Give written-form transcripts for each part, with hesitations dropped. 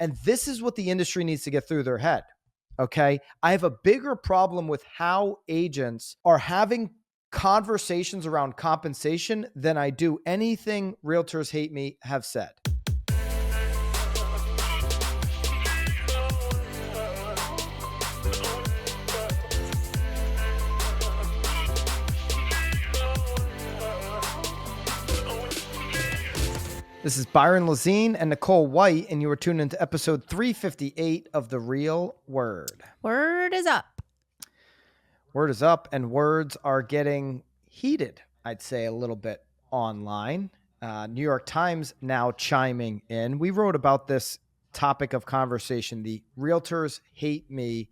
And this is what the industry needs to get through their head. Okay. I have a bigger problem with how agents are having conversations around compensation than I do anything Realtors Hate Me have said. This is Byron Lazine and Nicole White, and you are tuned into episode 358 of The Real Word. Word is up. Word is up, and words are getting heated, I'd say, a little bit online. New York Times now chiming in. We wrote about this topic of conversation, the Realtors Hate Me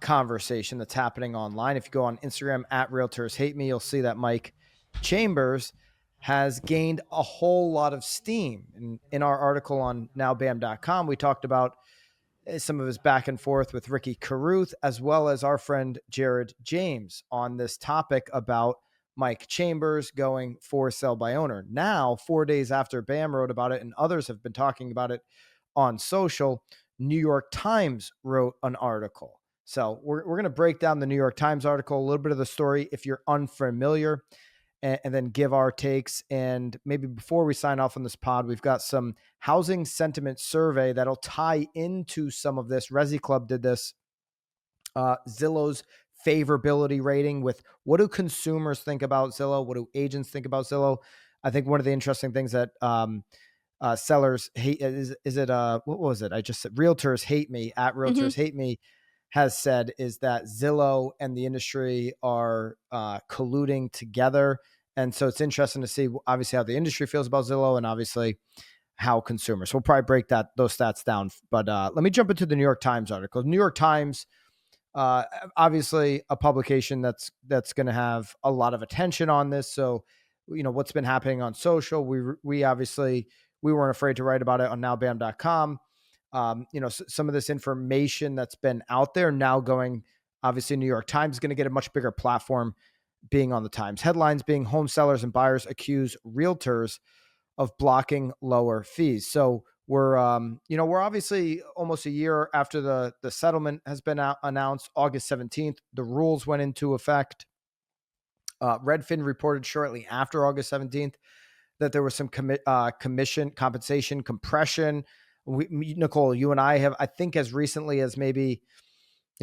conversation that's happening online. If you go on Instagram at Realtors Hate Me, you'll see that Mike Chambers has gained a whole lot of steam. In our article on nowbam.com, we talked about some of his back and forth with Ricky Carruth, as well as our friend Jared James on this topic about Mike Chambers going for sale by owner. Now, 4 days after Bam wrote about it and others have been talking about it on social, New York Times wrote an article. So we're going to break down the New York Times article, a little bit of the story if you're unfamiliar, and then give our takes. And maybe before we sign off on this pod, we've got some housing sentiment survey that'll tie into some of this. Resiclub did this, Zillow's favorability rating with what do consumers think about Zillow? What do agents think about Zillow? I think one of the interesting things that sellers hate is it, what was it? I just said Realtors Hate Me at Realtors Hate Me has said is that Zillow and the industry are colluding together. And so it's interesting to see, obviously, how the industry feels about Zillow and obviously how consumers. We'll probably break those stats down. But let me jump into the New York Times article. New York Times, obviously a publication that's going to have a lot of attention on this. So, what's been happening on social, we obviously, we weren't afraid to write about it on nowbam.com. Some of this information that's been out there now going, obviously New York Times is going to get a much bigger platform being on the Times. Headlines being home sellers and buyers accuse realtors of blocking lower fees. So we're obviously almost a year after the settlement has been announced, August 17th. The rules went into effect. Redfin reported shortly after August 17th that there was some commission compensation compression. Nicole, you and I have, I think as recently as maybe,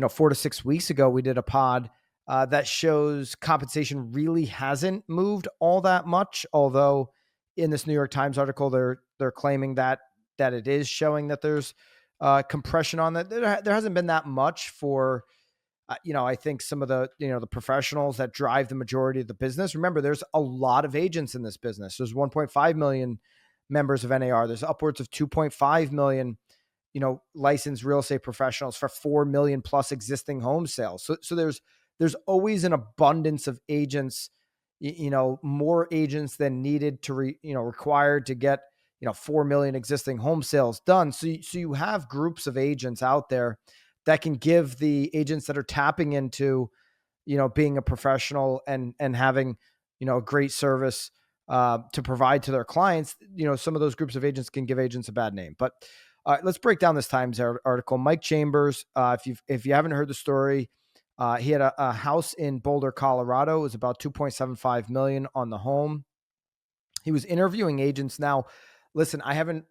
4 to 6 weeks ago, we did a pod that shows compensation really hasn't moved all that much. Although in this New York Times article, they're claiming that it is showing that there's compression on that. There hasn't been that much for, I think some of the, the professionals that drive the majority of the business. Remember, there's a lot of agents in this business. There's 1.5 million members of NAR. There's upwards of 2.5 million, licensed real estate professionals for 4 million plus existing home sales. So there's always an abundance of agents, more agents than needed to required to get, 4 million existing home sales done. So you have groups of agents out there that can give the agents that are tapping into, being a professional and having, a great service to provide to their clients. Some of those groups of agents can give agents a bad name. But let's break down this Times article. Mike Chambers, if you haven't heard the story, he had a house in Boulder, Colorado. It was about $2.75 million on the home. He was interviewing agents. Now, listen, I haven't,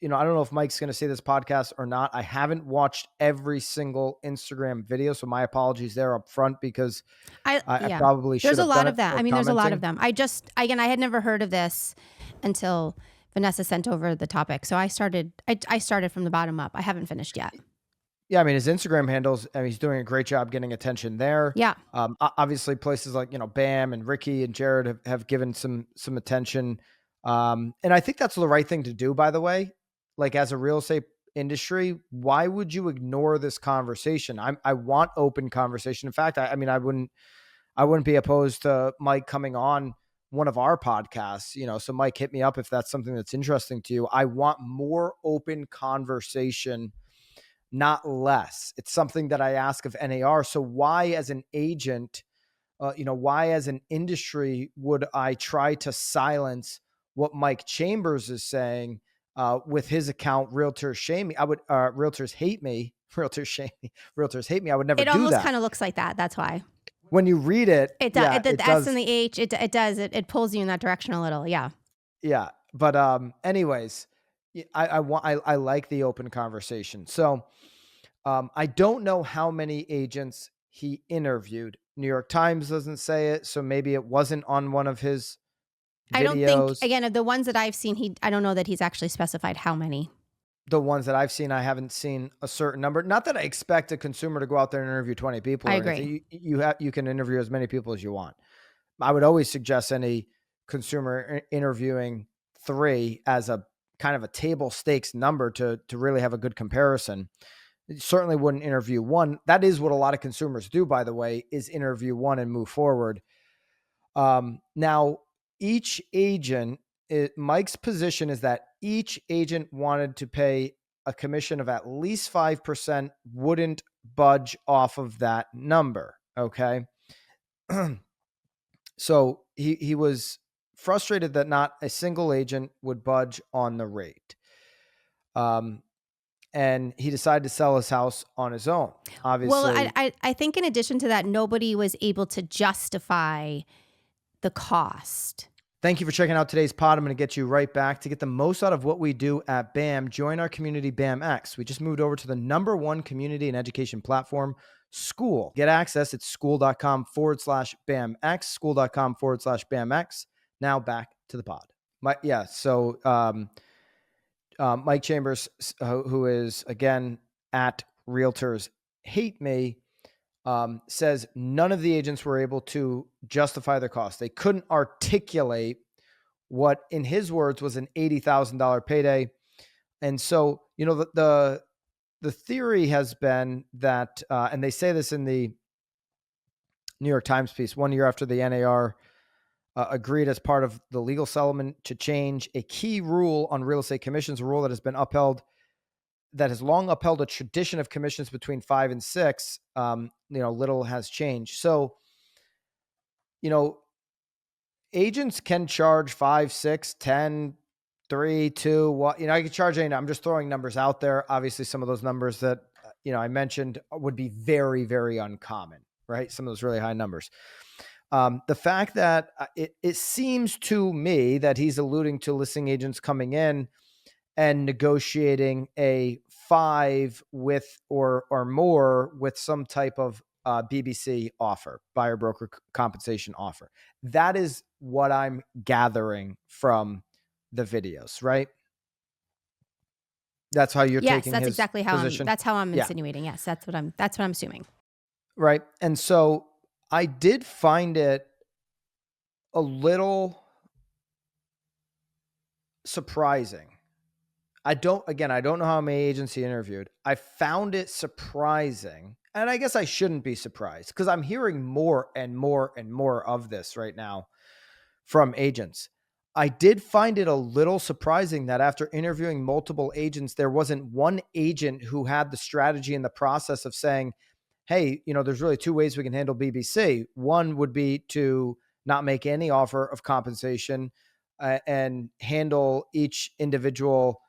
I don't know if Mike's going to say this podcast or not. I haven't watched every single Instagram video, so my apologies there up front because I probably should have done it. There's a lot of that. I mean, there's a lot of them. I had never heard of this until Vanessa sent over the topic. So I started from the bottom up. I haven't finished yet. Yeah, I mean, his Instagram handles, he's doing a great job getting attention there. Yeah. Obviously, places like, Bam and Ricky and Jared have given some attention. And I think that's the right thing to do, by the way. Like, as a real estate industry, why would you ignore this conversation? I want open conversation. In fact, I wouldn't be opposed to Mike coming on one of our podcasts, so Mike, hit me up if that's something that's interesting to you. I want more open conversation, not less. It's something that I ask of NAR. So why as an agent, why as an industry would I try to silence what Mike Chambers is saying with his account, Realtors Shame Me. I would, Realtors Hate Me, Realtors Shame Me, Realtors Hate Me. I would never It do almost that. kind of looks like that. That's why. When you read it, It does. yeah, The it S and does. the H. It does. It pulls you in that direction a little. Yeah. Yeah. But anyways, I like the open conversation. So I don't know how many agents he interviewed. New York Times doesn't say it, so maybe it wasn't on one of his I don't think, videos. again, of the ones that I've seen, I don't know that he's actually specified how many. The ones that I've seen, I haven't seen a certain number. Not that I expect a consumer to go out there and interview 20 people I or agree. anything. You can interview as many people as you want. I would always suggest any consumer interviewing 3 as a kind of a table stakes number to really have a good comparison. You certainly wouldn't interview 1. That is what a lot of consumers do, by the way, is interview 1 and move forward. Now, each agent, Mike's position is that each agent wanted to pay a commission of at least 5%, wouldn't budge off of that number. Okay. So he was frustrated that not a single agent would budge on the rate. And he decided to sell his house on his own. Obviously, Well, I think in addition to that, nobody was able to justify the cost. thank you for checking out today's pod. I'm going to get you right back. To get the most out of what we do at BAM, join our community BAMX. We just moved over to the #1 community and education platform, School. Get access at school.com/BAMX, school.com/BAMX. Now back to the pod. Mike Chambers, who is, again, at Realtors Hate Me, says none of the agents were able to justify their costs. They couldn't articulate what, in his words, was an $80,000 payday. And so, the theory has been that, and they say this in the New York Times piece, 1 year after the NAR agreed as part of the legal settlement to change a key rule on real estate commissions, a rule that has been upheld, that has long upheld a tradition of commissions between 5 and 6. Little has changed. So, agents can charge 5, 6, 10, 3, 2, what, I could charge any. I'm just throwing numbers out there. Obviously, some of those numbers that, I mentioned would be very, very uncommon, right? Some of those really high numbers. The fact that it seems to me that he's alluding to listing agents coming in and negotiating a 5 with or more with some type of BBC offer, buyer broker compensation offer. That is what I'm gathering from the videos, right? That's how you're taking that's his exactly how position? that's how I'm Yeah. insinuating. Yes, that's what I'm assuming. Right. And so I did find it a little surprising. I don't know how many agents he interviewed. I found it surprising. And I guess I shouldn't be surprised because I'm hearing more and more and more of this right now from agents. I did find it a little surprising that after interviewing multiple agents, there wasn't one agent who had the strategy and the process of saying, hey, there's really 2 ways we can handle BBC. One would be to not make any offer of compensation and handle each individual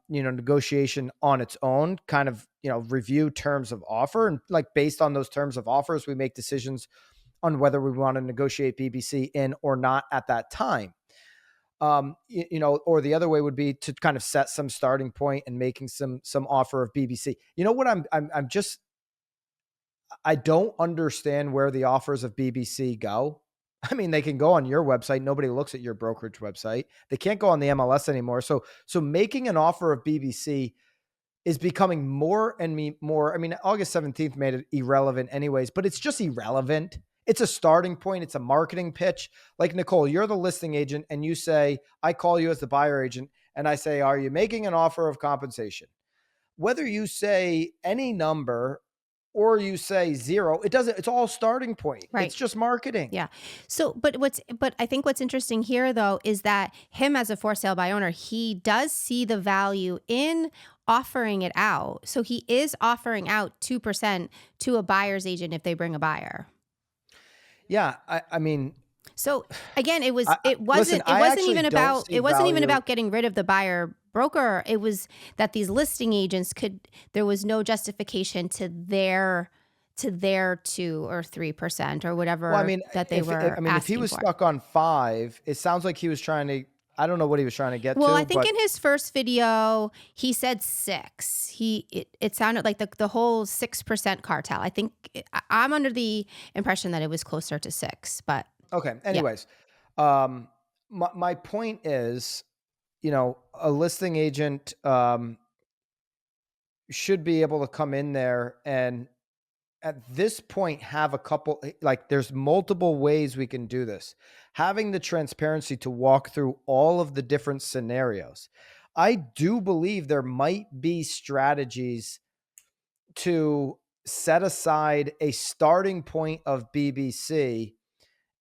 negotiation on its own, kind of, review terms of offer. And like based on those terms of offers, we make decisions on whether we want to negotiate BBC in or not at that time. Or the other way would be to kind of set some starting point and making some offer of BBC. What I don't understand where the offers of BBC go. I mean, they can go on your website. Nobody looks at your brokerage website. They can't go on the MLS anymore. So making an offer of BBC is becoming more and more. I mean, August 17th made it irrelevant anyways, but it's just irrelevant. It's a starting point. It's a marketing pitch. Like, Nicole, you're the listing agent and you say, I call you as the buyer agent and I say, are you making an offer of compensation? Whether you say any number or you say 0, it's all starting point. Right. It's just marketing. Yeah. So, but I think what's interesting here though, is that him as a for sale by owner, he does see the value in offering it out. So he is offering out 2% to a buyer's agent if they bring a buyer. Yeah. I mean, so again, it wasn't listen, even about getting rid of the buyer broker, it was that these listing agents there was no justification to their 2 or 3% or Well, I whatever mean, that they were if he asking was for. stuck on 5, it sounds like he was trying to, I don't know what he was trying to get Well, I to, think but in his first video, he said 6. It sounded like the whole 6% cartel. I'm under the impression that it was closer to 6, but okay. yeah, Anyways, my point is, a listing agent should be able to come in there and at this point have a couple, like there's multiple ways we can do this. Having the transparency to walk through all of the different scenarios. I do believe there might be strategies to set aside a starting point of BBC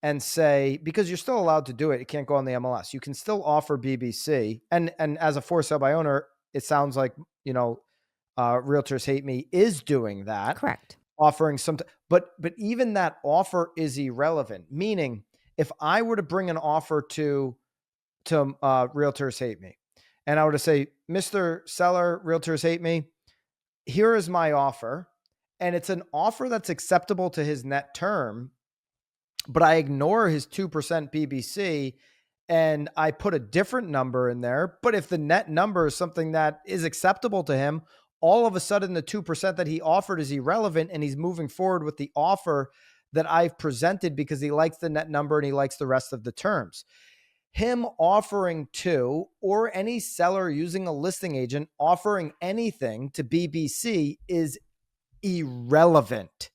and say, because you're still allowed to do it, it can't go on the MLS. You can still offer BBC, and as a for sale by owner, it sounds like Realtors Hate Me is doing that, correct. offering some, but even that offer is irrelevant. Meaning, if I were to bring an offer to Realtors Hate Me, and I were to say, Mr. Seller, Realtors Hate Me, here is my offer, and it's an offer that's acceptable to his net term, but I ignore his 2% BBC and I put a different number in there. But if the net number is something that is acceptable to him, all of a sudden the 2% that he offered is irrelevant and he's moving forward with the offer that I've presented because he likes the net number and he likes the rest of the terms. Him offering to, or any seller using a listing agent offering anything to BBC is irrelevant.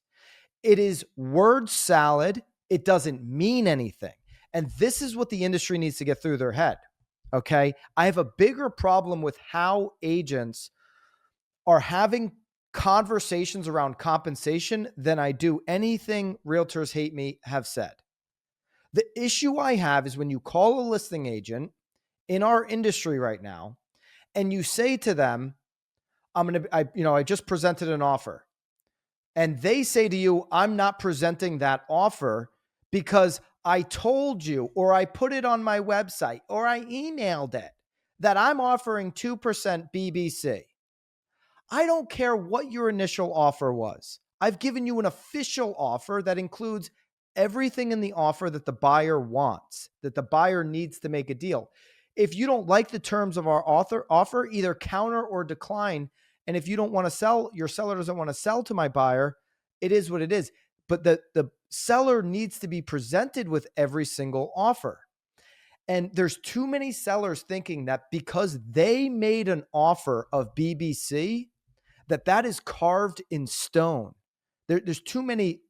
It is word salad. It doesn't mean anything. And this is what the industry needs to get through their head. Okay. I have a bigger problem with how agents are having conversations around compensation than I do anything Realtors Hate Me have said. The issue I have is when you call a listing agent in our industry right now and you say to them, I just presented an offer. And they say to you, I'm not presenting that offer because I told you, or I put it on my website, or I emailed it that I'm offering 2% BBC. I don't care what your initial offer was. I've given you an official offer that includes everything in the offer that the buyer wants, that the buyer needs to make a deal. If you don't like the terms of our offer, either counter or decline. And if you don't want to sell, your seller doesn't want to sell to my buyer, it is what it is. But the seller needs to be presented with every single offer. And there's too many sellers thinking that because they made an offer of BBC, that is carved in stone. There's too many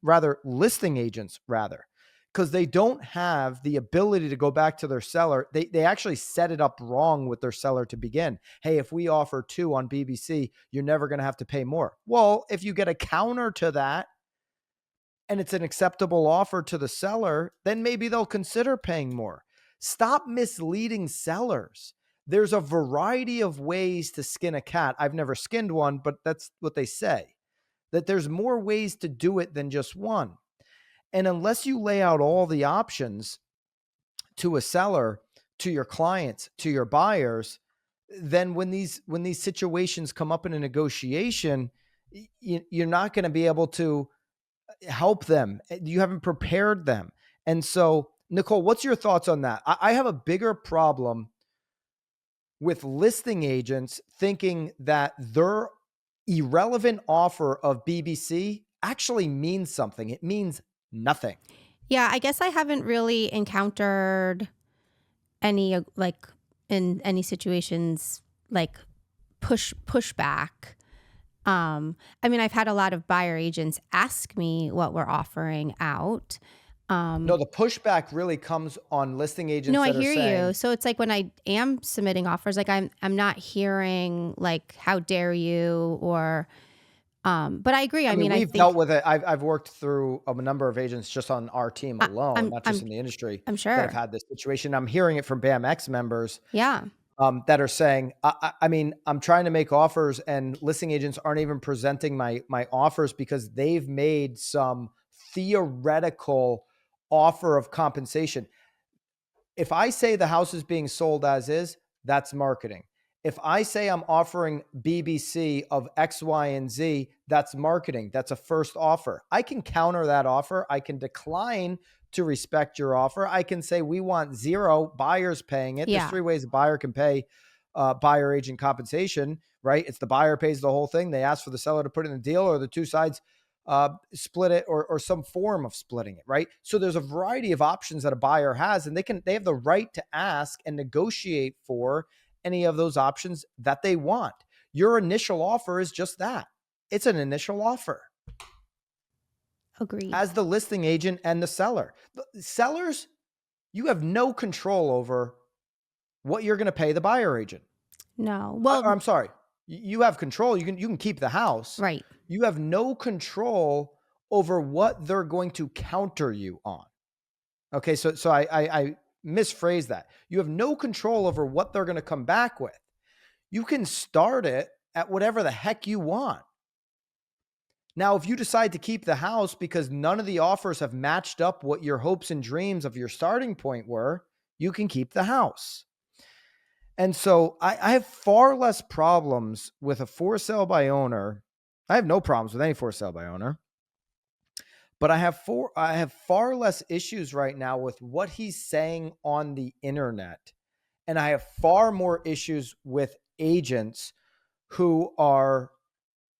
listing agents because they don't have the ability to go back to their seller. They actually set it up wrong with their seller to begin. Hey, if we offer 2 on BBC, you're never going to have to pay more. Well, if you get a counter to that and it's an acceptable offer to the seller, then maybe they'll consider paying more. Stop misleading sellers. There's a variety of ways to skin a cat. I've never skinned one, but that's what they say, that there's more ways to do it than just one. And unless you lay out all the options to a seller, to your clients, to your buyers, then when these situations come up in a negotiation, you're not going to be able to help them. You haven't prepared them. And so, Nicole, what's your thoughts on that? I have a bigger problem with listing agents thinking that their irrelevant offer of BBC actually means something. It means nothing. Yeah, I guess I haven't really encountered any like in any situations like pushback. I mean, I've had a lot of buyer agents ask me what we're offering out. No, the pushback really comes on listing agents No, I that are hear you. saying, So it's like when I am submitting offers, like I'm not hearing like how dare you or but I agree. I I mean, mean, I we've dealt think with it. I've worked through a number of agents just on our team I, alone, I'm not just I'm in the industry, I'm that have sure. had this situation. I'm hearing it from BAMX members Yeah. that are saying, I mean, I'm trying to make offers and listing agents aren't even presenting my offers because they've made some theoretical offer of compensation. If I say the house is being sold as is, that's marketing. If I say I'm offering BBC of X, Y, and Z, that's marketing. That's a first offer. I can counter that offer. I can decline to respect your offer. I can say we want zero, buyers paying it. There's Yeah. 3 ways a buyer can pay buyer agent compensation, right? It's the buyer pays the whole thing. They ask for the seller to put in the deal, or the two sides split it, or some form of splitting it, right? So there's a variety of options that a buyer has, and they have the right to ask and negotiate for any of those options that they want. Your initial offer is just that. It's an initial offer Agreed. as the listing agent and the seller. The sellers, you have no control over what you're going to pay the buyer agent. No. Well, I'm sorry. You have control. You can keep the house. right. You have no control over what they're going to counter you on. Okay, so I misphrased that. You have no control over what they're going to come back with. You can start it at whatever the heck you want. Now, if you decide to keep the house because none of the offers have matched up what your hopes and dreams of your starting point were, you can keep the house. And so I have far less problems with a for sale by owner. I have no problems with any for sale by owner. But I have far less issues right now with what he's saying on the internet. And I have far more issues with agents who are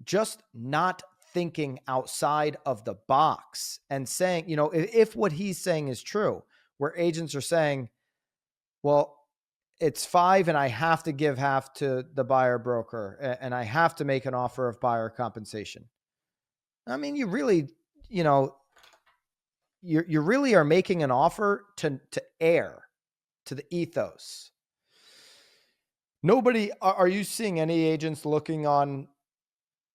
just not thinking outside of the box and saying, if what he's saying is true, where agents are saying, well, it's 5 and I have to give half to the buyer broker and I have to make an offer of buyer compensation. I mean, you really, you really are making an offer to air, to the ethos. Nobody, are you seeing any agents looking on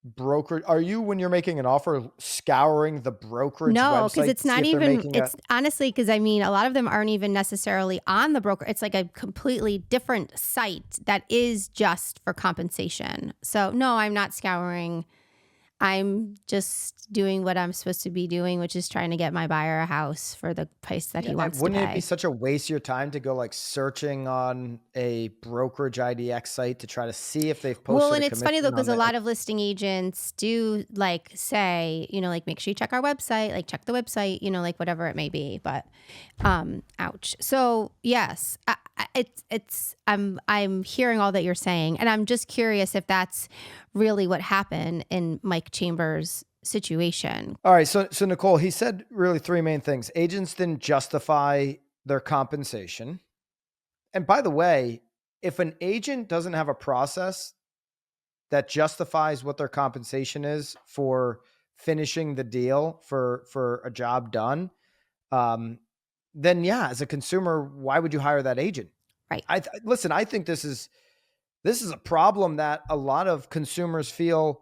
broker? Are you, when you're making an offer, scouring the brokerage No, because website it's to see not if they're even, making a, it's honestly, because I mean, a lot of them aren't even necessarily on the broker. It's like a completely different site that is just for compensation. So, no, I'm not scouring. I'm just doing what I'm supposed to be doing, which is trying to get my buyer a house for the price that yeah, he and wants to wouldn't it be pay. such a waste of your time to go like searching on a brokerage IDX site to try to see if they've Well, posted and a it's funny though, commission because on a the, lot of listing agents do like say, like make sure you check our website, like check the website, like whatever it may be. But, ouch. So yes, I'm hearing all that you're saying, and I'm just curious if that's really what happened in Mike Chambers' situation. all right. So Nicole, he said really 3 main things. Agents didn't justify their compensation. And by the way, if an agent doesn't have a process that justifies what their compensation is for finishing the deal for a job done, then yeah, as a consumer, why would you hire that agent? Right. Listen, I think this is a problem that a lot of consumers feel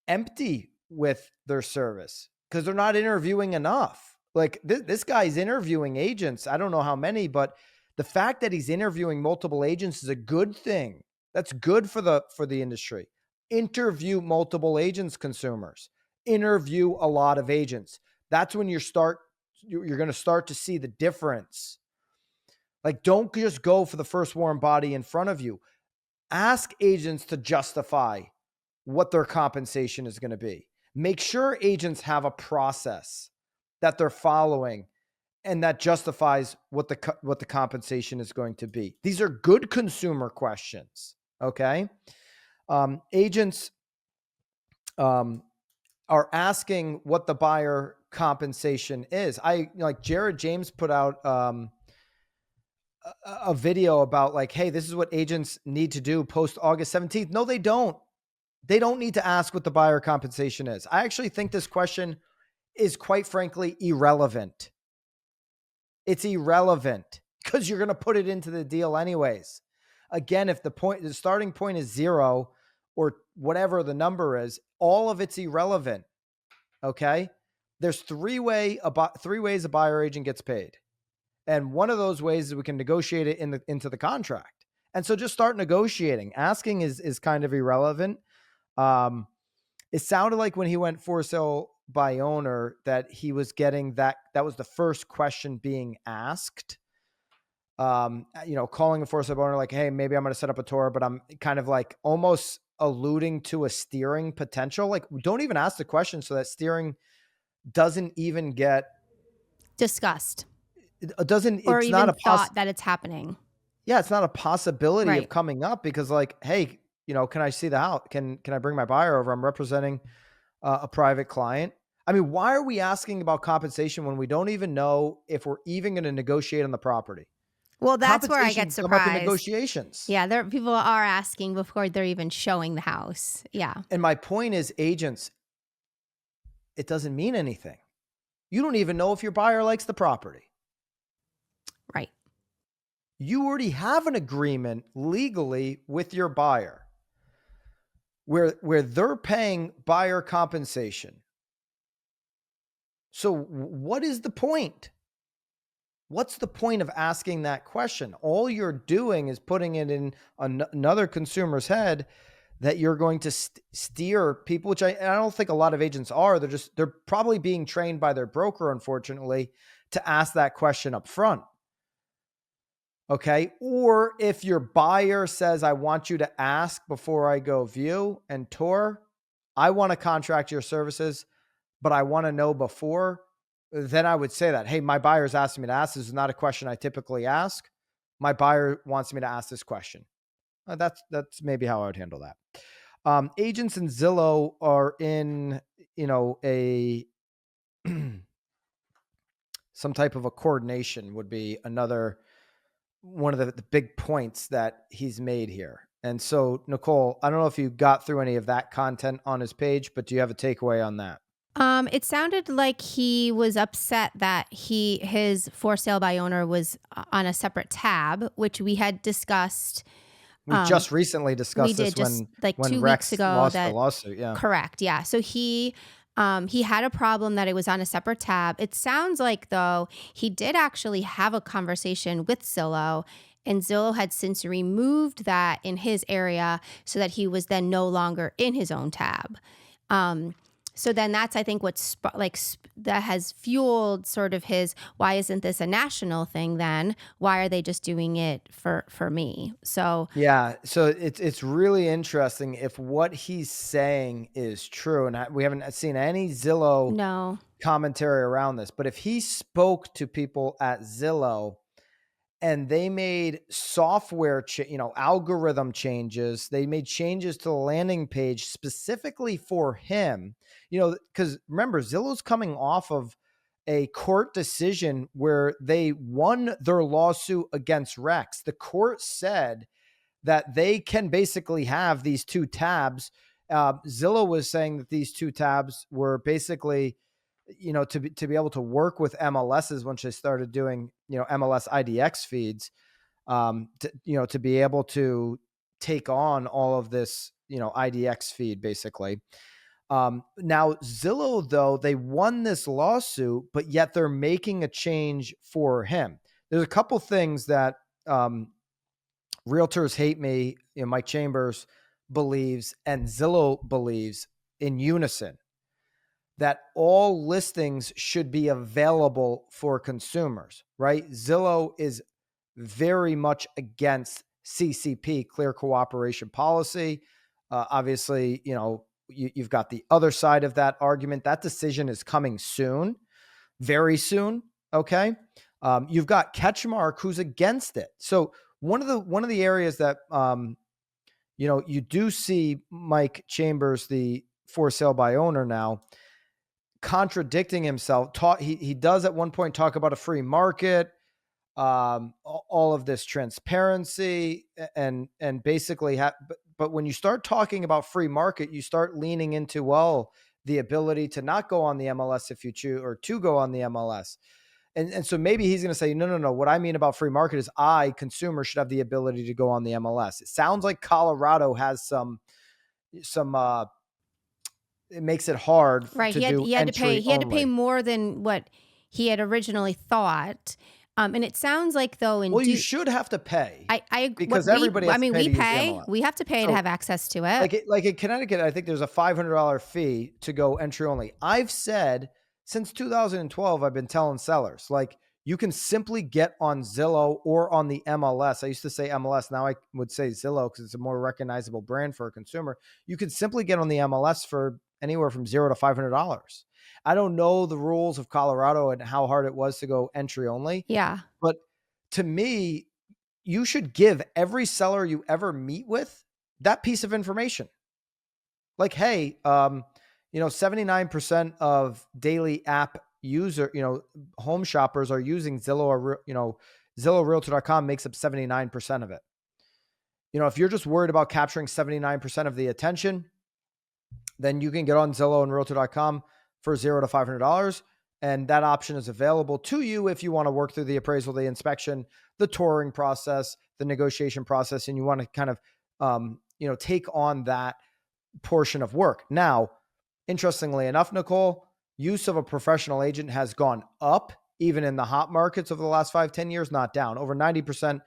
empty with their service because they're not interviewing enough. Like this guy's interviewing agents. I don't know how many, but the fact that he's interviewing multiple agents is a good thing. That's good for the industry. Interview multiple agents, consumers. Interview a lot of agents. That's when you're going to start to see the difference. Like, don't just go for the first warm body in front of you. Ask agents to justify what their compensation is going to be. Make sure agents have a process that they're following and that justifies what the compensation is going to be. These are good consumer questions. Okay. Agents are asking what the buyer compensation is. Like Jared James put out a video about like, hey, this is what agents need to do post August 17th. No, they don't. They don't need to ask what the buyer compensation is. I actually think this question is quite frankly irrelevant. It's irrelevant because you're going to put it into the deal anyways. Again, if the starting point is 0 or whatever the number is, all of it's irrelevant. Okay. There's three ways a buyer agent gets paid. And one of those ways is we can negotiate it into the contract. And so just start negotiating. Asking is kind of irrelevant. It sounded like when he went for sale by owner that he was getting that was the first question being asked. calling a for sale owner like, hey, maybe I'm going to set up a tour, but I'm kind of like almost alluding to a steering potential. Like, don't even ask the question so that steering doesn't even get Discussed or it's not even a thought that it's happening. yeah, it's not a possibility of Right. coming up because like, hey, can I see the house? Can I bring my buyer over? I'm representing a private client. I mean, why are we asking about compensation when we don't even know if we're even going to negotiate on the property? Well, that's where I Compensation get can come up in surprised. negotiations. Yeah, there people are asking before they're even showing the house. Yeah, And my point is, agents, it doesn't mean anything. You don't even know if your buyer likes the property. right. You already have an agreement legally with your buyer where they're paying buyer compensation. So what is the point? What's the point of asking that question? All you're doing is putting it in another consumer's head that you're going to steer people, which I don't think a lot of agents are. They're probably being trained by their broker, unfortunately, to ask that question up front. Okay. Or if your buyer says, I want you to ask before I go view and tour, I want to contract your services, but I want to know before, then I would say that, hey, my buyer's asking me to ask. This is not a question I typically ask. My buyer wants me to ask this question. That's maybe how I would handle that. Agents and Zillow are in, a some type of a coordination would be another one of the big points that he's made here. And so, Nicole, I don't know if you got through any of that content on his page, but do you have a takeaway on that? It sounded like he was upset that his for sale by owner was on a separate tab, which we had discussed. We just recently We discussed did this just like when 2 weeks Rex ago lost the that lawsuit. Yeah. correct. Yeah. So he had a problem that it was on a separate tab. It sounds like though he did actually have a conversation with Zillow, and Zillow had since removed that in his area so that he was then no longer in his own tab. So then that's, I think, that has fueled sort of his, why isn't this a national thing then? Why are they just doing it for me? So Yeah, so it's really interesting if what he's saying is true, and we haven't seen any Zillow no, commentary around this, but if he spoke to people at Zillow and they made software, algorithm changes. They made changes to the landing page specifically for him, because remember, Zillow's coming off of a court decision where they won their lawsuit against Rex. The court said that they can basically have these two tabs. Zillow was saying that these two tabs were basically, to be able to work with MLSs once they started doing, MLS IDX feeds, to be able to take on all of this, IDX feed basically. Now Zillow, though, they won this lawsuit, but yet they're making a change for him. There's a couple things that, Realtors Hate Me, Mike Chambers believes, and Zillow believes in unison, that all listings should be available for consumers, right? Zillow is very much against CCP, clear cooperation policy. Obviously, you've got the other side of that argument. That decision is coming soon, very soon. Okay. You've got Ketchmark, who's against it. So one of the areas that, you do see Mike Chambers, the for sale by owner now, contradicting himself. He does at one point talk about a free market, all of this transparency, and basically but when you start talking about free market, you start leaning into, well, the ability to not go on the MLS if you choose, or to go on the MLS. And so maybe he's going to say, no. What I mean about free market is consumer should have the ability to go on the MLS. It sounds like Colorado has some, it makes it hard right. to do entry He had to pay only. more than what he had originally thought. And it sounds like though Well, you should have to pay what because everybody has to pay we to use the pay. MLS. We have to pay to So have access to it. like in Connecticut, I think there's a $500 fee to go entry only. I've said since 2012, I've been telling sellers, like, You can simply get on Zillow or on the MLS. I used to say MLS. Now I would say Zillow because it's a more recognizable brand for a consumer. You can simply get on the MLS for anywhere from $0 to $500. I don't know the rules of Colorado and how hard it was to go entry only, Yeah. but to me, you should give every seller you ever meet with that piece of information. Like, hey, 79% of daily app home shoppers are using Zillow or, Zillow Realtor.com makes up 79% of it. If you're just worried about capturing 79% of the attention, then you can get on Zillow and Realtor.com for $0 to $500. And that option is available to you if you want to work through the appraisal, the inspection, the touring process, the negotiation process, and you want to kind of, take on that portion of work. Now, interestingly enough, Nicole, use of a professional agent has gone up even in the hot markets over the last 5-10 years, not down. Over 90%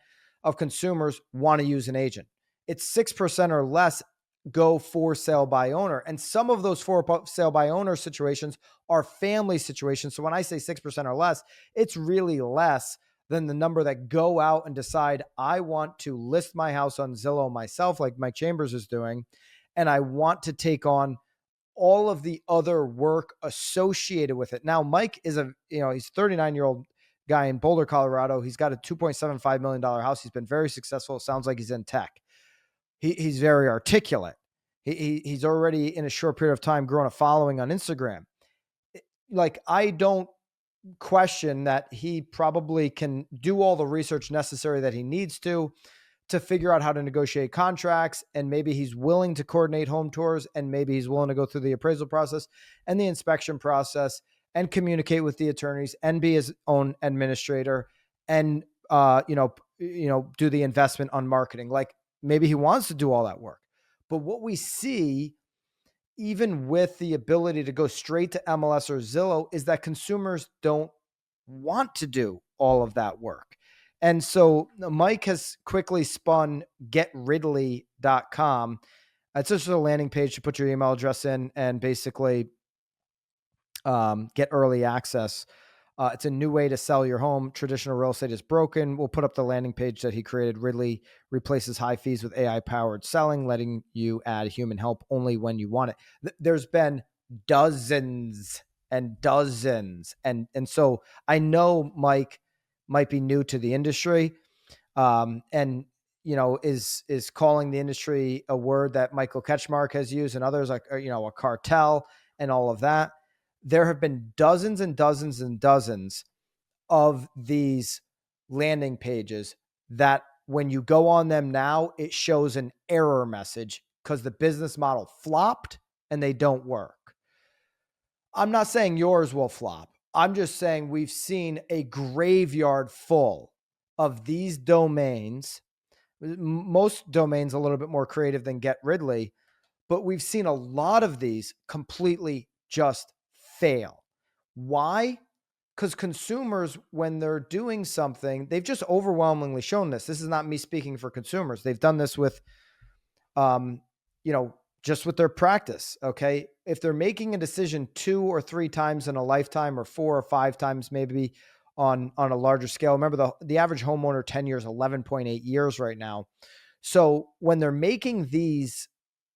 of consumers want to use an agent. It's 6% or less go for sale by owner. And some of those for sale by owner situations are family situations. So when I say 6% or less, it's really less than the number that go out and decide, I want to list my house on Zillow myself, like Mike Chambers is doing, and I want to take on all of the other work associated with it. Now, Mike is he's a 39-year-old guy in Boulder, Colorado. He's got a $2.75 million house. He's been very successful. It sounds like he's in tech. He's very articulate. He's already in a short period of time grown a following on Instagram. Like, I don't question that he probably can do all the research necessary that he needs to figure out how to negotiate contracts. And maybe he's willing to coordinate home tours, and maybe he's willing to go through the appraisal process and the inspection process and communicate with the attorneys and be his own administrator and, do the investment on marketing. Like, maybe he wants to do all that work. But what we see, even with the ability to go straight to MLS or Zillow, is that consumers don't want to do all of that work. And so Mike has quickly spun getridley.com. It's just a landing page to put your email address in and basically get early access. It's a new way to sell your home. Traditional real estate is broken. We'll put up the landing page that he created. Ridley replaces high fees with AI-powered selling, letting you add human help only when you want it. There's been dozens and dozens. And so I know Mike might be new to the industry, and is calling the industry a word that Michael Ketchmark has used and others, like, a cartel and all of that. There have been dozens and dozens and dozens of these landing pages that when you go on them now, it shows an error message because the business model flopped and they don't work. I'm not saying yours will flop. I'm just saying we've seen a graveyard full of these domains. Most domains a little bit more creative than Get Ridley, but we've seen a lot of these completely just fail. Why? Because consumers, when they're doing something, they've just overwhelmingly shown this. This is not me speaking for consumers. They've done this with, just with their practice. Okay. If they're making a decision 2 or 3 times in a lifetime, or 4 or 5 times, maybe on a larger scale. Remember, the average homeowner tenure is 11.8 years right now. So when they're making these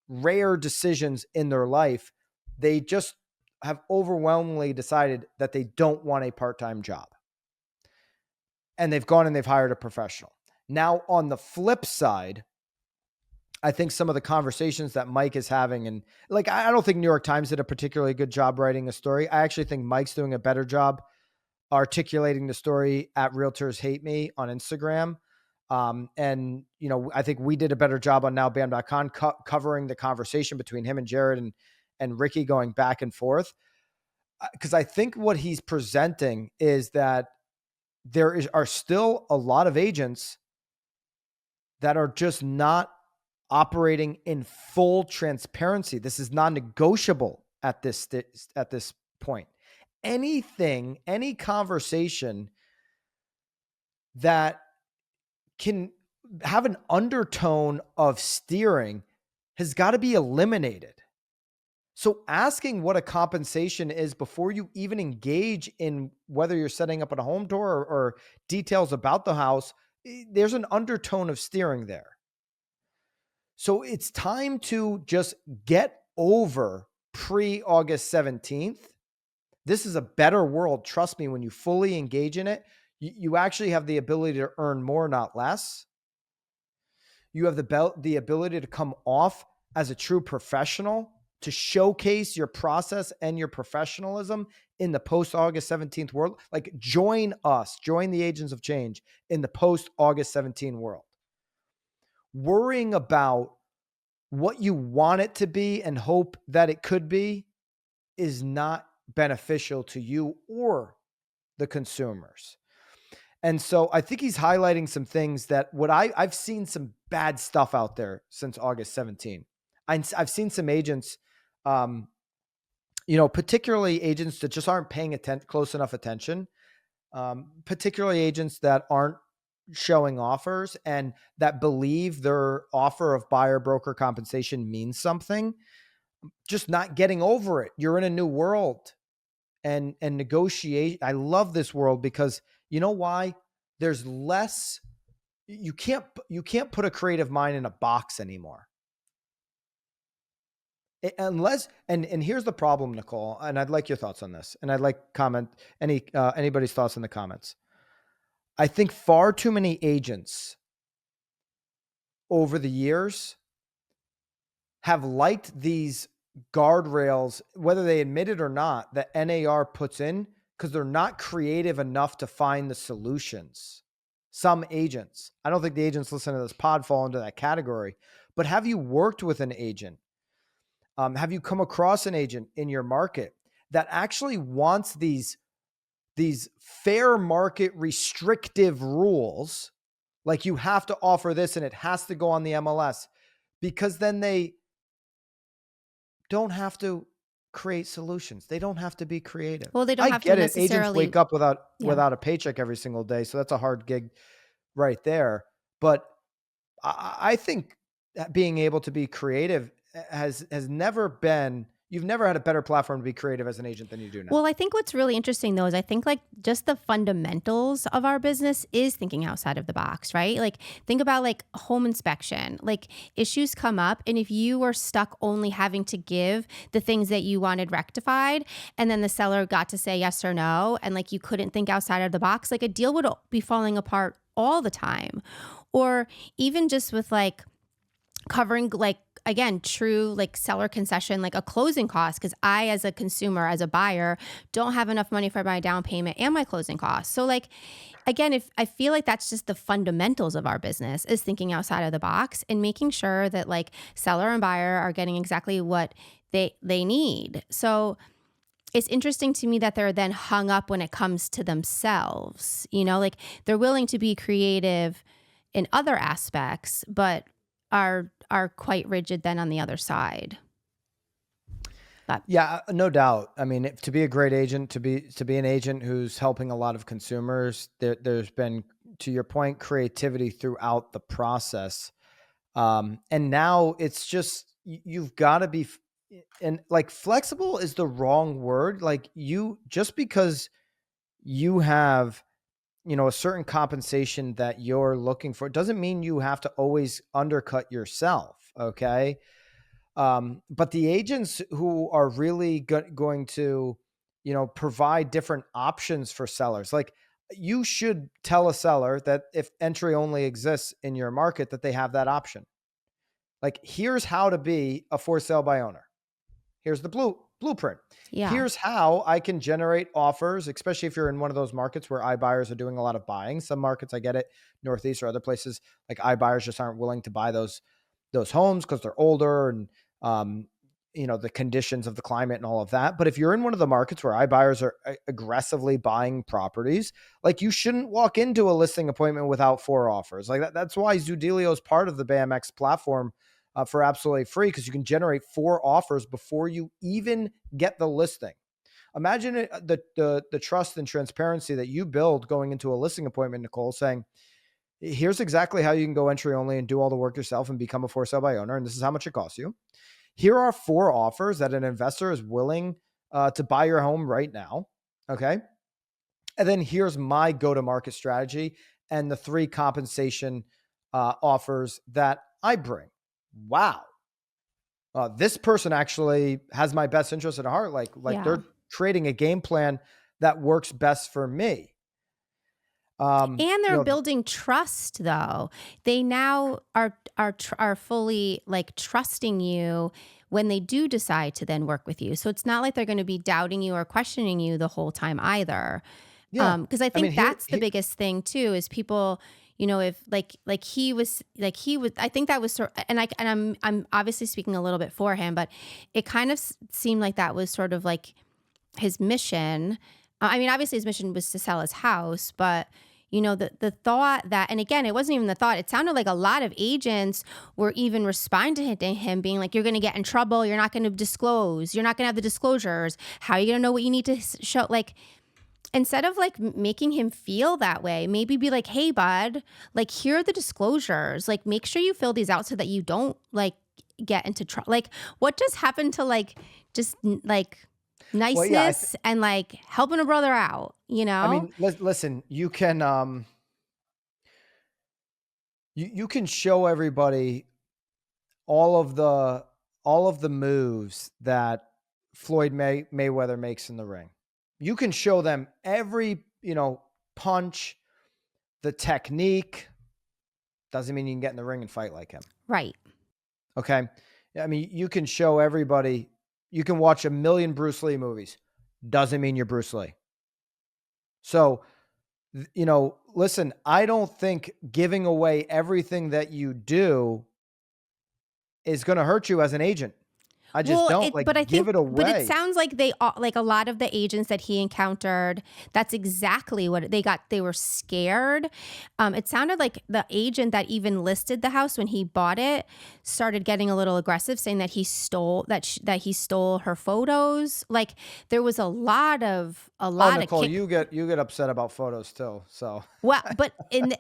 rare decisions in their life, they just have overwhelmingly decided that they don't want a part-time job. And they've gone and they've hired a professional. Now, on the flip side, I think some of the conversations that Mike is having, and like, I don't think New York Times did a particularly good job writing a story. I actually think Mike's doing a better job articulating the story at Realtors Hate Me on Instagram. And, I think we did a better job on nowbam.com covering the conversation between him and Jared and Ricky going back and forth. Because I think what he's presenting is that are still a lot of agents that are just not operating in full transparency. This is non-negotiable at this point. Any conversation that can have an undertone of steering has got to be eliminated. So asking what a compensation is before you even engage in whether you're setting up a home tour or details about the house, there's an undertone of steering there. So it's time to just get over pre-August 17th. This is a better world. Trust me, when you fully engage in it, you actually have the ability to earn more, not less. You have the ability to come off as a true professional, to showcase your process and your professionalism in the post August 17th world. Like, join us, join the agents of change in the post August 17th world. Worrying about what you want it to be and hope that it could be is not beneficial to you or the consumers. And so I think he's highlighting some things that I've seen some bad stuff out there since August 17. I've seen some agents, particularly agents that just aren't paying close enough attention, particularly agents that aren't showing offers and that believe their offer of buyer broker compensation means something, just not getting over it. You're in a new world and negotiate. I love this world because you know why? There's less. You can't put a creative mind in a box anymore. Unless and here's the problem, Nicole, and I'd like your thoughts on this, and I'd like anybody's thoughts in the comments. I think far too many agents over the years have liked these guardrails, whether they admit it or not, that NAR puts in, because they're not creative enough to find the solutions. Some agents, I don't think the agents listening to this pod fall into that category, but have you worked with an agent? Have you come across an agent in your market that actually wants these fair market restrictive rules, like you have to offer this and it has to go on the MLS, because then they don't have to create solutions. They don't have to be creative. Well, they don't I have to get it. Agents necessarily. wake up without Yeah. a paycheck every single day, so that's a hard gig right there. But I think that being able to be creative has never been. You've never had a better platform to be creative as an agent than you do now. Well, I think what's really interesting though is I think like just the fundamentals of our business is thinking outside of the box, right? Like think about like home inspection, like issues come up. And if you were stuck only having to give the things that you wanted rectified, and then the seller got to say yes or no, and like you couldn't think outside of the box, like a deal would be falling apart all the time. Or even just with like covering like again true like seller concession, like a closing cost, because I as a consumer, as a buyer, don't have enough money for my down payment and my closing costs. So like again, if I feel like that's just the fundamentals of our business, is thinking outside of the box and making sure that like seller and buyer are getting exactly what they need. So it's interesting to me that they're then hung up when it comes to themselves, like they're willing to be creative in other aspects, but are quite rigid then on the other side. But Yeah, no doubt. I mean, to be a great agent, to be an agent who's helping a lot of consumers, there's been, to your point, creativity throughout the process. And now it's just you've got to be, and like flexible is the wrong word. Like just because you have a certain compensation that you're looking for doesn't mean you have to always undercut yourself. Okay. But the agents who are really going to, provide different options for sellers, like you should tell a seller that if entry only exists in your market, that they have that option. Like, here's how to be a for sale by owner. Here's the blueprint. yeah. Here's how I can generate offers, especially if you're in one of those markets where iBuyers are doing a lot of buying. Some markets, I get it, Northeast or other places, like iBuyers just aren't willing to buy those homes because they're older and the conditions of the climate and all of that. But if you're in one of the markets where iBuyers are aggressively buying properties, like you shouldn't walk into a listing appointment without 4 offers. Like that's why Zoodealio is part of the BAMX platform for absolutely free, because you can generate 4 offers before you even get the listing. Imagine the trust and transparency that you build going into a listing appointment, Nicole, saying, here's exactly how you can go entry only and do all the work yourself and become a for sale by owner. And this is how much it costs you. here are 4 offers that an investor is willing to buy your home right now. Okay. And then here's my go-to-market strategy and the 3 compensation offers that I bring. Wow. This person actually has my best interest at heart. Like Yeah. they're creating a game plan that works best for me. And You they're know, building trust though. They now are fully like trusting you when they do decide to then work with you. So it's not like they're going to be doubting you or questioning you the whole time either. yeah. Because I I mean, think that's the biggest thing too is people, if he was, I think that was sort, and I'm obviously speaking a little bit for him, but it kind of seemed like that was sort of like his mission. I mean, obviously his mission was to sell his house, but the thought that, and again, it wasn't even the thought. It sounded like a lot of agents were even responding to him being like, you're going to get in trouble. You're not going to disclose. You're not going to have the disclosures. How are you going to know what you need to show? Like, instead of like making him feel that way, maybe be like, hey, bud, like, here are the disclosures. Like, make sure you fill these out so that you don't like get into trouble. Like, what just happened to like, just like, well, yeah. niceness and like helping a brother out, I mean, listen. You can you can show everybody all of the moves that Floyd Mayweather makes in the ring. You can show them every, punch, the technique. Doesn't mean you can get in the ring and fight like him. Right. Okay. I mean, you can show everybody, you can watch a million Bruce Lee movies. Doesn't mean you're Bruce Lee. So, listen, I don't think giving away everything that you do is going to hurt you as an agent. I just Well, don't but I give think, it but it away. sounds like they all, like a lot of the agents that he encountered, that's exactly what they got. They were scared. It sounded like the agent that even listed the house when he bought it started getting a little aggressive, saying that he stole that he stole her photos. Like there was a lot of Oh, Nicole, kick. you get upset about photos too. So Well, but in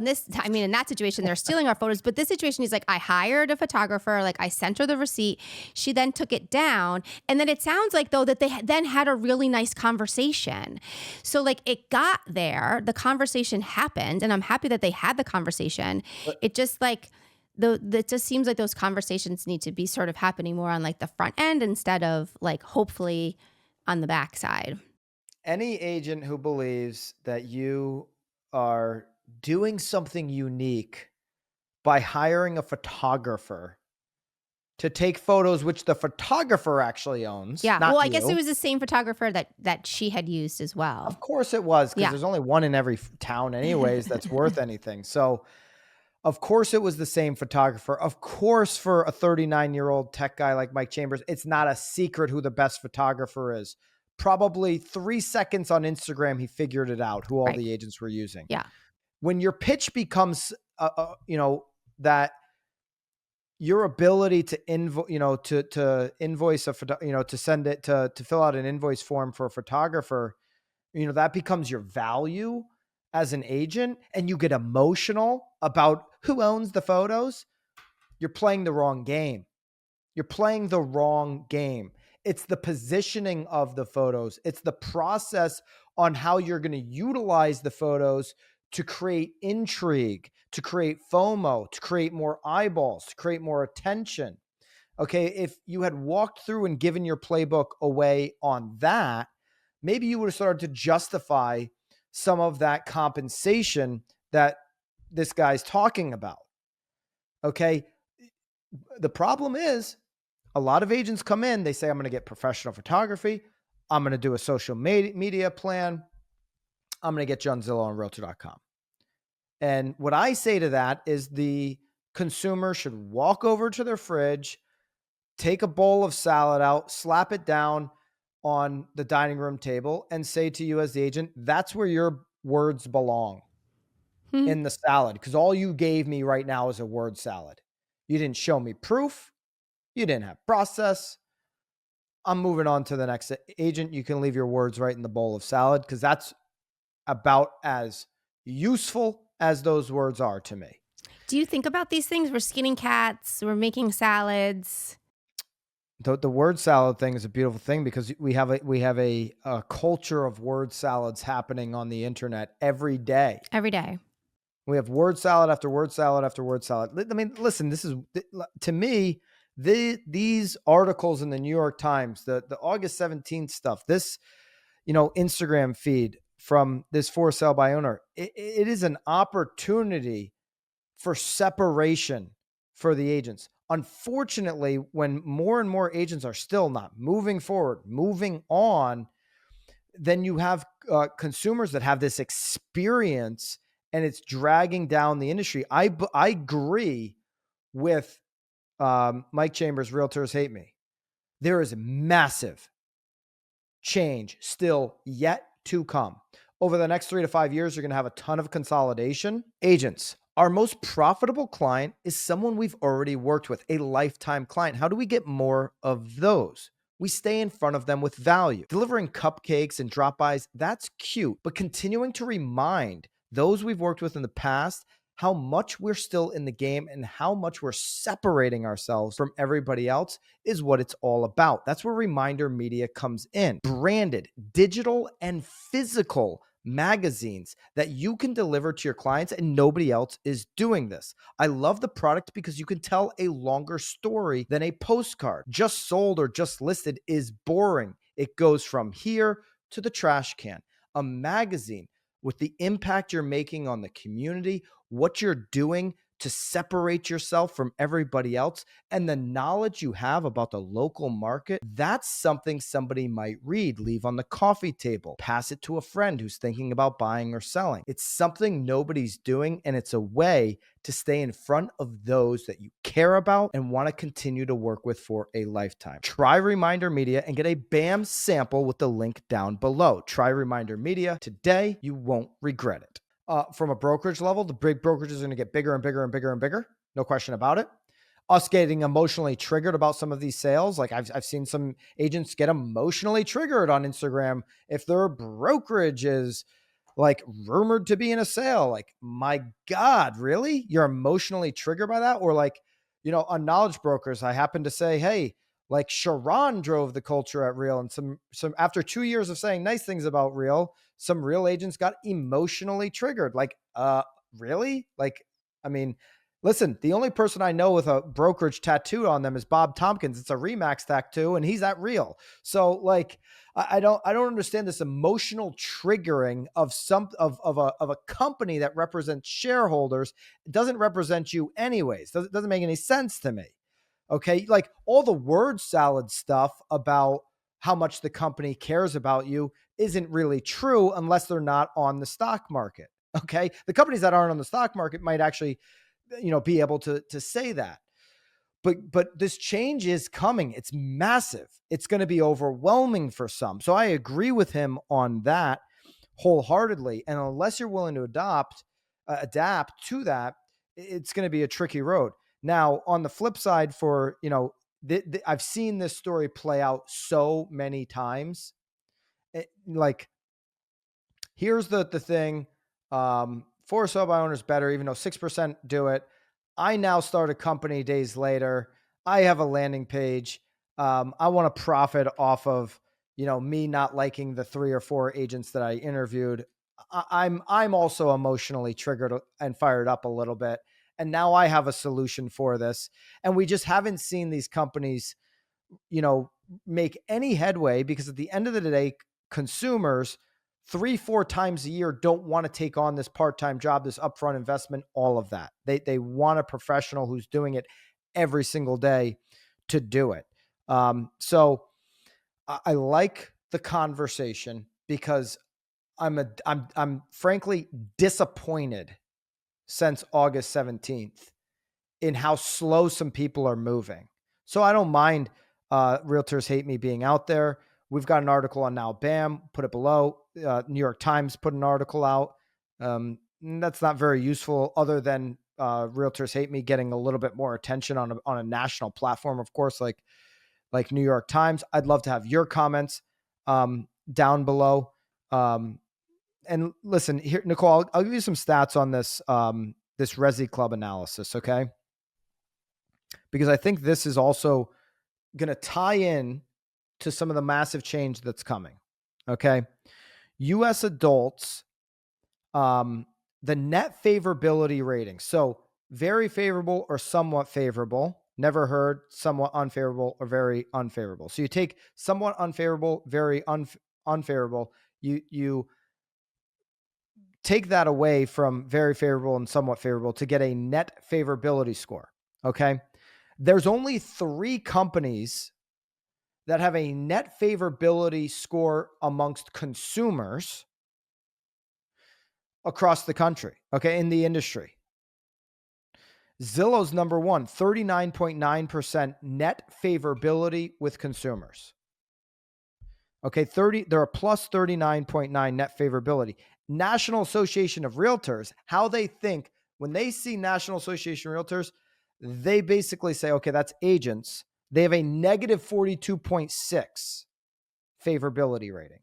this, I mean, in that situation, they're stealing our photos. But this situation, he's like, I hired a photographer. Like, I sent her the receipt. She then took it down, and then it sounds like though that they then had a really nice conversation. So like, it got there. The conversation happened, and I'm happy that they had the conversation. but It just like it just seems like those conversations need to be sort of happening more on like the front end instead of like hopefully on the backside. any agent who believes that you are doing something unique by hiring a photographer to take photos, which the photographer actually owns, Yeah. not Well, I guess it you. was the same photographer that she had used as Of well. course it was, because Yeah. there's only one in every town, anyways, that's worth anything. So, of course, it was the same photographer. Of course, for a 39-year-old tech guy like Mike Chambers, it's not a secret who the best photographer is. Probably 3 seconds on Instagram, he figured it out who all Right. the agents were using. Yeah. When your pitch becomes, that your ability to to invoice a to send it to fill out an invoice form for a photographer, that becomes your value as an agent, and you get emotional about who owns the photos. You're playing the wrong game. You're playing the wrong game. It's the positioning of the photos. It's the process on how you're going to utilize the photos to create intrigue, to create FOMO, to create more eyeballs, to create more attention. Okay. If you had walked through and given your playbook away on that, maybe you would have started to justify some of that compensation that this guy's talking about. Okay. The problem is, a lot of agents come in, they say, I'm going to get professional photography. I'm going to do a social media plan. I'm going to get you on Zillow and Realtor.com. And what I say to that is the consumer should walk over to their fridge, take a bowl of salad out, slap it down on the dining room table, and say to you as the agent, that's where your words belong, Hmm. in the salad. Because all you gave me right now is a word salad. You didn't show me proof. You didn't have process. I'm moving on to the next agent. You can leave your words right in the bowl of salad, because that's about as useful as those words are to me. Do you think about these things? We're skinning cats. We're making salads. The word salad thing is a beautiful thing because we have a culture of word salads happening on the internet every day. Every day. We have word salad after word salad after word salad. I mean, listen, this is to me these articles in the New York Times, the August 17th stuff, this Instagram feed from this for sale by owner. It is an opportunity for separation for the agents. Unfortunately, when more and more agents are still not moving forward, moving on, then you have consumers that have this experience and it's dragging down the industry. I agree with Mike Chambers, Realtors Hate Me. There is massive change still yet to come. Over the next 3 to 5 years, you're going to have a ton of consolidation. Agents, our most profitable client is someone we've already worked with, a lifetime client. How do we get more of those? We stay in front of them with value. Delivering cupcakes and drop-bys, that's cute, but continuing to remind those we've worked with in the past how much we're still in the game and how much we're separating ourselves from everybody else is what it's all about. That's where reminder media comes in. Branded, digital, and physical magazines that you can deliver to your clients, and nobody else is doing this. I love the product because you can tell a longer story than a postcard. Just sold or just listed is boring. It goes from here to the trash can. A magazine with the impact you're making on the community, what you're doing to separate yourself from everybody else, and the knowledge you have about the local market, that's something somebody might read, leave on the coffee table, pass it to a friend who's thinking about buying or selling. It's something nobody's doing, and it's a way to stay in front of those that you care about and want to continue to work with for a lifetime. Try Reminder Media and get a BAM sample with the link down below. Try Reminder Media today. You won't regret it. From a brokerage level, the big brokerages are going to get bigger and bigger and bigger and bigger. No question about it. Us getting emotionally triggered about some of these sales. Like I've seen some agents get emotionally triggered on Instagram if their brokerage is like rumored to be in a sale. Like, my God, really? You're emotionally triggered by that? Or like, on knowledge brokers, I happen to say, hey, like Sharon drove the culture at Real, and some after 2 years of saying nice things about Real, some Real agents got emotionally triggered. Like, really? Like, I mean, listen, the only person I know with a brokerage tattoo on them is Bob Tompkins. It's a Remax tattoo, and he's at Real. So like, I don't understand this emotional triggering of a company that represents shareholders. It doesn't represent you anyways. Doesn't make any sense to me. Okay. Like all the word salad stuff about how much the company cares about you isn't really true unless they're not on the stock market. Okay. The companies that aren't on the stock market might actually, be able to say that. But this change is coming. It's massive. It's going to be overwhelming for some. So I agree with him on that wholeheartedly. And unless you're willing to adapt to that, it's going to be a tricky road. Now, on the flip side, for I've seen this story play out so many times. Here's the thing. For sale by owners better, even though 6% do it. I now start a company days later. I have a landing page. I want to profit off of, me not liking the 3 or 4 agents that I interviewed. I'm also emotionally triggered and fired up a little bit. And now I have a solution for this. And we just haven't seen these companies, make any headway, because at the end of the day, consumers 3-4 times a year don't want to take on this part-time job, this upfront investment, all of that. They want a professional who's doing it every single day to do it. So I like the conversation because I'm frankly disappointed since August 17th in how slow some people are moving. So I don't mind Realtors Hate Me being out there. We've got an article on Now Bam, put it below. New York Times put an article out. That's not very useful other than Realtors Hate Me getting a little bit more attention on a national platform, of course, like New York Times. I'd love to have your comments down below. And listen, here, Nicole, I'll give you some stats on this Resiclub analysis, okay? Because I think this is also going to tie in to some of the massive change that's coming. Okay. US adults, the net favorability rating. So very favorable or somewhat favorable. Never heard somewhat unfavorable or very unfavorable. So you take somewhat unfavorable, very unfavorable. You take that away from very favorable and somewhat favorable to get a net favorability score. Okay. There's only 3 companies that have a net favorability score amongst consumers across the country, okay, in the industry. Zillow's number one, 39.9% net favorability with consumers. Okay, they're a plus 39.9 net favorability. National Association of Realtors, how they think when they see National Association of Realtors, they basically say, okay, that's agents. They have a negative 42.6 favorability rating.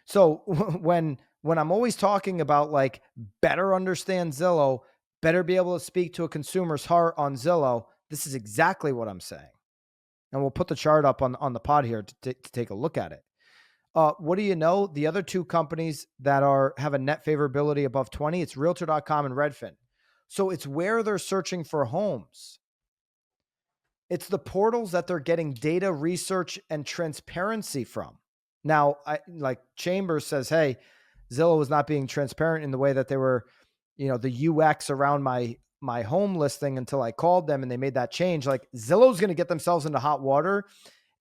So when I'm always talking about like better understand Zillow, better be able to speak to a consumer's heart on Zillow, this is exactly what I'm saying. And we'll put the chart up on the pod here to take a look at it. What do you know? The other 2 companies that have a net favorability above 20, it's Realtor.com and Redfin. So it's where they're searching for homes. It's the portals that they're getting data, research, and transparency from. Now, like Chambers says, hey, Zillow was not being transparent in the way that they were, the UX around my home listing until I called them and they made that change. Like Zillow's going to get themselves into hot water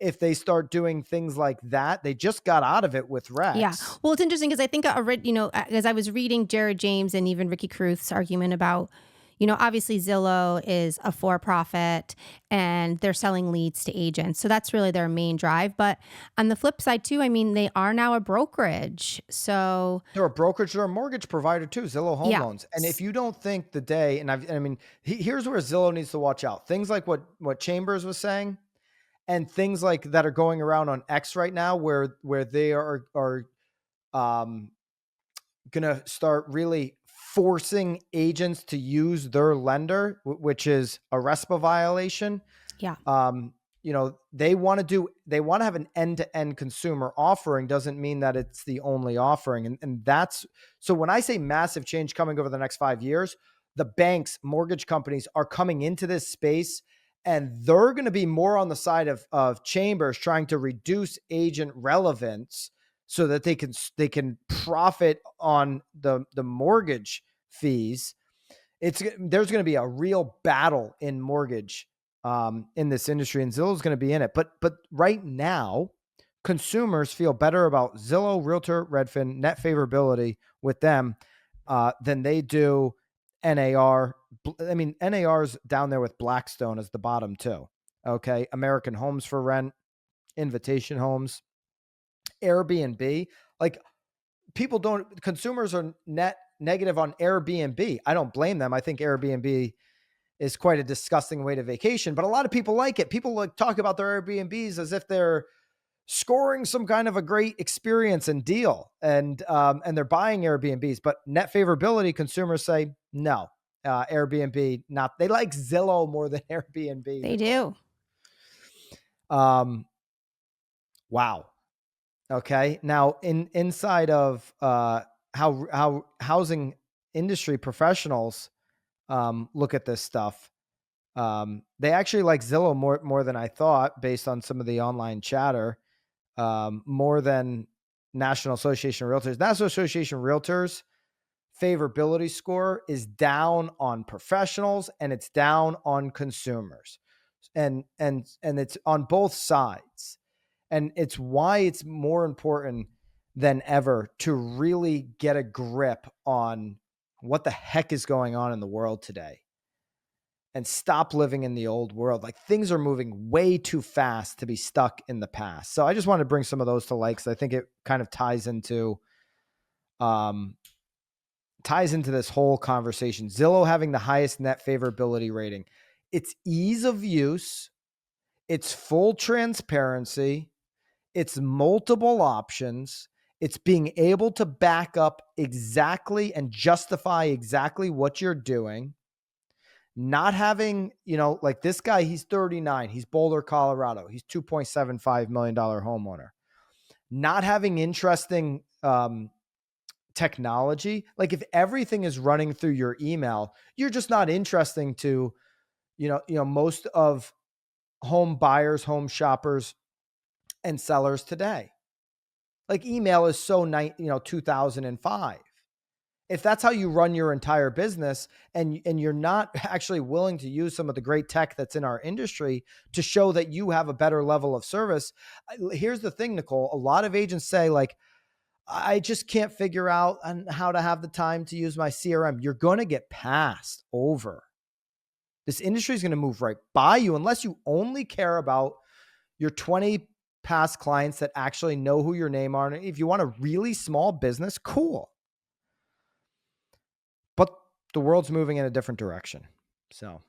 if they start doing things like that. They just got out of it with Yeah. Rex. Well, it's interesting because I think, as I was reading Jared James and even Ricky Caruth's argument about, obviously Zillow is a for-profit and they're selling leads to agents. So that's really their main drive. But on the flip side too, I mean, they are now a brokerage. So They're a brokerage, they're a mortgage provider too, Zillow Home yeah. Loans. And if you don't think the day, here's where Zillow needs to watch out. Things like what Chambers was saying, and things like that are going around on X right now, where they are um, gonna start really forcing agents to use their lender, which is a RESPA violation. Yeah. They want to have an end-to-end consumer offering. Doesn't mean that it's the only offering. And that's, so when I say massive change coming over the next 5 years, the banks, mortgage companies are coming into this space and they're going to be more on the side of Chambers trying to reduce agent relevance so that they can profit on the mortgage fees. There's going to be a real battle in mortgage in this industry, and Zillow's going to be in it. But right now, consumers feel better about Zillow, Realtor, Redfin, net favorability with them than they do NAR. I mean, NAR's down there with Blackstone as the bottom too. Okay, American Homes for Rent, Invitation Homes, Airbnb. Like consumers are net negative on Airbnb. I don't blame them. I think Airbnb is quite a disgusting way to vacation, but a lot of people like it. People like talk about their Airbnbs as if they're scoring some kind of a great experience and deal, and they're buying Airbnbs. But net favorability, consumers say no. Airbnb, not. They like Zillow more than Airbnb. They do. Wow. Okay. Now, inside of how housing industry professionals look at this stuff, they actually like Zillow more than I thought, based on some of the online chatter, more than National Association of Realtors. National Association of Realtors favorability score is down on professionals and it's down on consumers, and it's on both sides. And it's why it's more important than ever to really get a grip on what the heck is going on in the world today and stop living in the old world. Like, things are moving way too fast to be stuck in the past. So I just wanted to bring some of those to light, because I think it kind of ties into this whole conversation. Zillow having the highest net favorability rating. It's ease of use, it's full transparency, it's multiple options, it's being able to back up exactly and justify exactly what you're doing. Not having, like this guy, he's 39, he's Boulder, Colorado. He's $2.75 million homeowner. Not having interesting technology. Like if everything is running through your email, you're just not interesting to, most of home buyers, home shoppers, and sellers today. Like email is so 2005. If that's how you run your entire business and you're not actually willing to use some of the great tech that's in our industry to show that you have a better level of service. Here's the thing, Nicole, a lot of agents say like, I just can't figure out on how to have the time to use my CRM. You're going to get passed over. This industry is going to move right by you unless you only care about your 20 past clients that actually know who your name are. And if you want a really small business, cool. But the world's moving in a different direction. So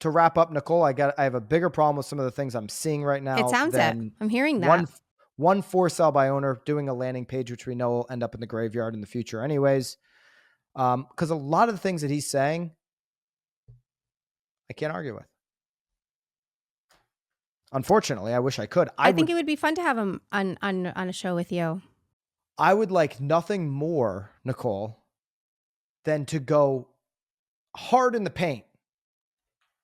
to wrap up, Nicole, I have a bigger problem with some of the things I'm seeing right now. It sounds it. I'm hearing that. One for sale by owner doing a landing page, which we know will end up in the graveyard in the future anyways. Because a lot of the things that he's saying, I can't argue with. Unfortunately, I wish I could. I think it would be fun to have him on a show with you. I would like nothing more, Nicole, than to go hard in the paint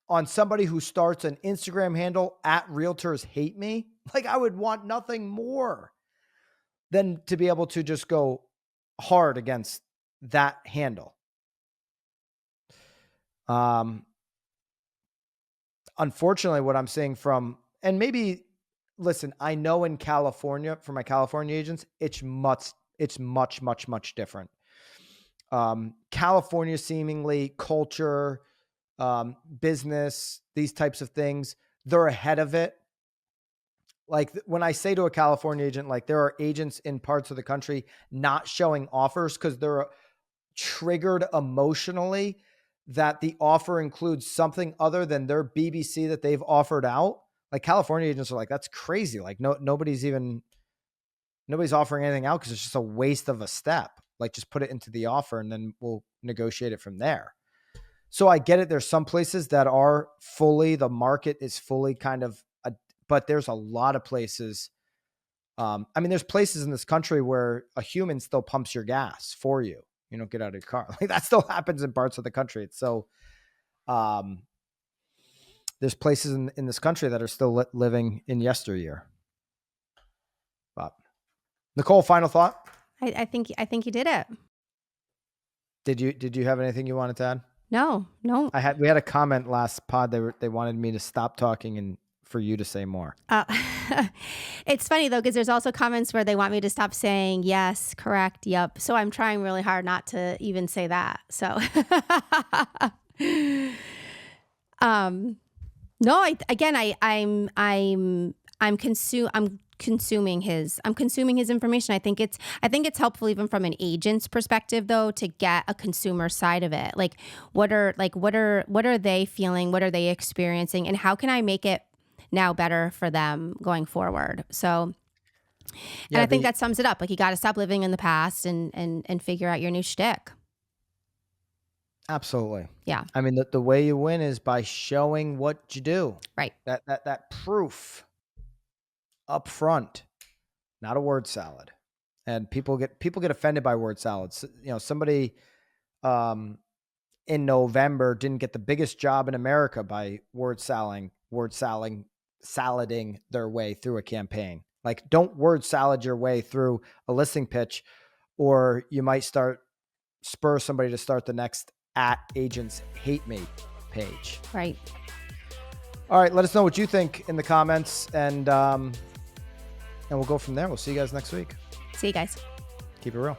on somebody who starts an Instagram handle at Realtors Hate Me. Like I would want nothing more than to be able to just go hard against that handle. Unfortunately, what I'm seeing and maybe, listen, I know in California, for my California agents, it's much different. California seemingly culture, business, these types of things, they're ahead of it. Like when I say to a California agent, like there are agents in parts of the country not showing offers because they're triggered emotionally that the offer includes something other than their BBC that they've offered out. Like California agents are like, that's crazy. Like nobody's offering anything out because it's just a waste of a step. Like just put it into the offer and then we'll negotiate it from there. So I get it. There's some places that are the market is fully kind of, but there's a lot of places. There's places in this country where a human still pumps your gas for you. You don't get out of your car. Like that still happens in parts of the country. It's so, there's places in this country that are still living in yesteryear. But Nicole, final thought. I think you did it. Did you have anything you wanted to add? No. We had a comment last pod. They wanted me to stop talking and for you to say more. It's funny though, because there's also comments where they want me to stop saying yes, correct, yep. So I'm trying really hard not to even say that. So, no, I'm consuming his information. I think it's helpful even from an agent's perspective though to get a consumer side of it. Like what are they feeling? What are they experiencing? And how can I make it now better for them going forward? So, and I think that sums it up. Like you got to stop living in the past and figure out your new shtick. Absolutely. Yeah. I mean, the way you win is by showing what you do. Right. That proof up front, not a word salad. And people get offended by word salads. Somebody in November didn't get the biggest job in America by word salading their way through a campaign. Like don't word salad your way through a listing pitch, or you might spur somebody to start the next @agents hate me page. Right. All right. Let us know what you think in the comments and we'll go from there. We'll see you guys next week. See you guys. Keep it real.